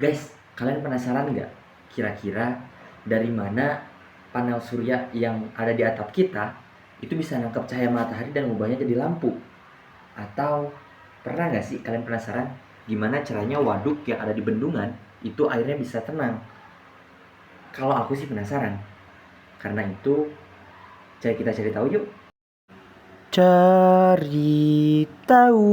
Guys, kalian penasaran nggak? Kira-kira dari mana panel surya yang ada di atap kita itu bisa nangkap cahaya matahari dan mengubahnya jadi lampu? Atau pernah nggak sih kalian penasaran gimana caranya waduk yang ada di bendungan itu airnya bisa tenang? Kalau aku sih penasaran. Karena itu, kita cari tahu yuk. Cari tahu.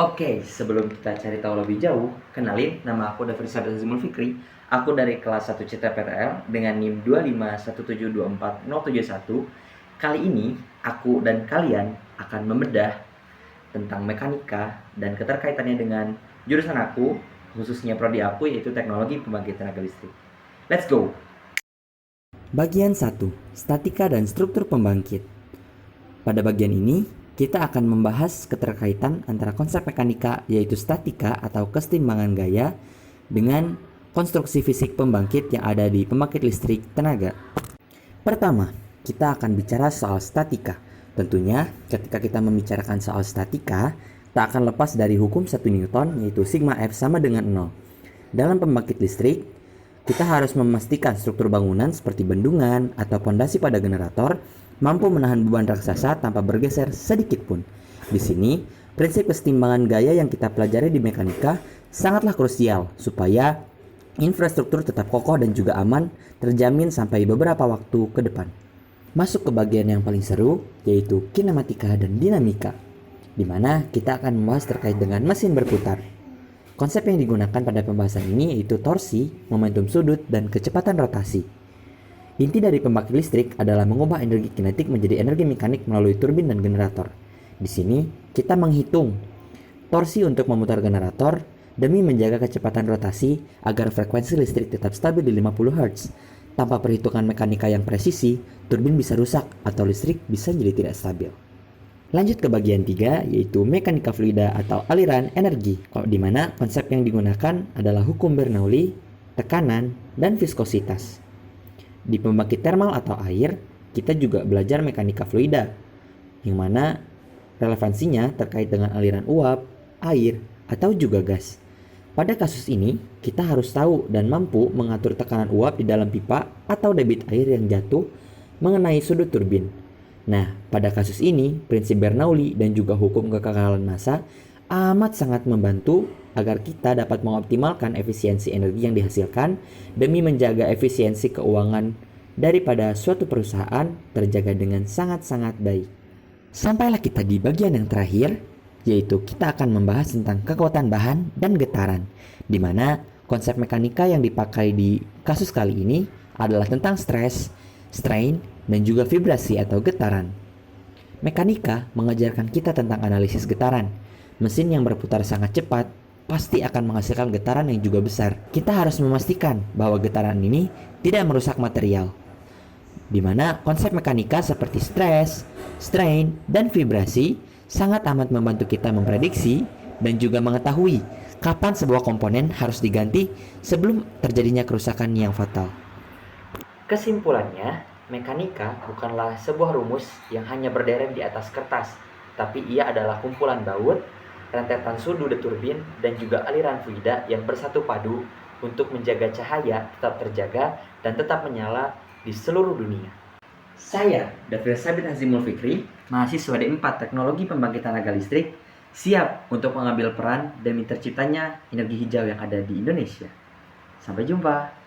Oke, sebelum kita cari tahu lebih jauh, kenalin, nama aku David Sabda Zimul Fikri. Aku dari kelas 1 CTPTL dengan NIM 251724071. Kali ini, aku dan kalian akan membedah tentang mekanika dan keterkaitannya dengan jurusan aku, khususnya prodi aku, yaitu teknologi pembangkit tenaga listrik. Let's go! Bagian 1. Statika dan struktur pembangkit. Pada bagian ini, kita akan membahas keterkaitan antara konsep mekanika yaitu statika atau kesetimbangan gaya dengan konstruksi fisik pembangkit yang ada di pembangkit listrik tenaga. Pertama, kita akan bicara soal statika. Tentunya, ketika kita membicarakan soal statika, tak akan lepas dari hukum 1 Newton yaitu sigma F sama dengan 0. Dalam pembangkit listrik, kita harus memastikan struktur bangunan seperti bendungan atau pondasi pada generator mampu menahan beban raksasa tanpa bergeser sedikit pun. Di sini, prinsip kesetimbangan gaya yang kita pelajari di mekanika sangatlah krusial supaya infrastruktur tetap kokoh dan juga aman terjamin sampai beberapa waktu ke depan. Masuk ke bagian yang paling seru, yaitu kinematika dan dinamika, di mana kita akan membahas terkait dengan mesin berputar. Konsep yang digunakan pada pembahasan ini yaitu torsi, momentum sudut, dan kecepatan rotasi. Inti dari pembangkit listrik adalah mengubah energi kinetik menjadi energi mekanik melalui turbin dan generator. Di sini, kita menghitung torsi untuk memutar generator demi menjaga kecepatan rotasi agar frekuensi listrik tetap stabil di 50 Hz. Tanpa perhitungan mekanika yang presisi, turbin bisa rusak atau listrik bisa jadi tidak stabil. Lanjut ke bagian 3, yaitu mekanika fluida atau aliran energi, di mana konsep yang digunakan adalah hukum Bernoulli, tekanan, dan viskositas. Di pembangkit termal atau air, kita juga belajar mekanika fluida, yang mana relevansinya terkait dengan aliran uap, air, atau juga gas. Pada kasus ini, kita harus tahu dan mampu mengatur tekanan uap di dalam pipa atau debit air yang jatuh mengenai sudut turbin. Nah, pada kasus ini, prinsip Bernoulli dan juga hukum kekekalan massa amat sangat membantu agar kita dapat mengoptimalkan efisiensi energi yang dihasilkan demi menjaga efisiensi keuangan daripada suatu perusahaan terjaga dengan sangat-sangat baik. Sampailah kita di bagian yang terakhir, yaitu kita akan membahas tentang kekuatan bahan dan getaran, di mana konsep mekanika yang dipakai di kasus kali ini adalah tentang stres, strain, dan juga vibrasi atau getaran. Mekanika mengajarkan kita tentang analisis getaran. Mesin yang berputar sangat cepat pasti akan menghasilkan getaran yang juga besar. Kita harus memastikan bahwa getaran ini tidak merusak material, di mana konsep mekanika seperti stres, strain, dan vibrasi sangat amat membantu kita memprediksi dan juga mengetahui kapan sebuah komponen harus diganti sebelum terjadinya kerusakan yang fatal. Kesimpulannya, mekanika bukanlah sebuah rumus yang hanya berderet di atas kertas, tapi ia adalah kumpulan baut, rentetan sudut turbin, dan juga aliran fluida yang bersatu padu untuk menjaga cahaya tetap terjaga dan tetap menyala di seluruh dunia. Saya, David Sabit Hazimul Fikri, mahasiswa D4 Teknologi Pembangkit Tenaga Listrik, siap untuk mengambil peran demi terciptanya energi hijau yang ada di Indonesia. Sampai jumpa!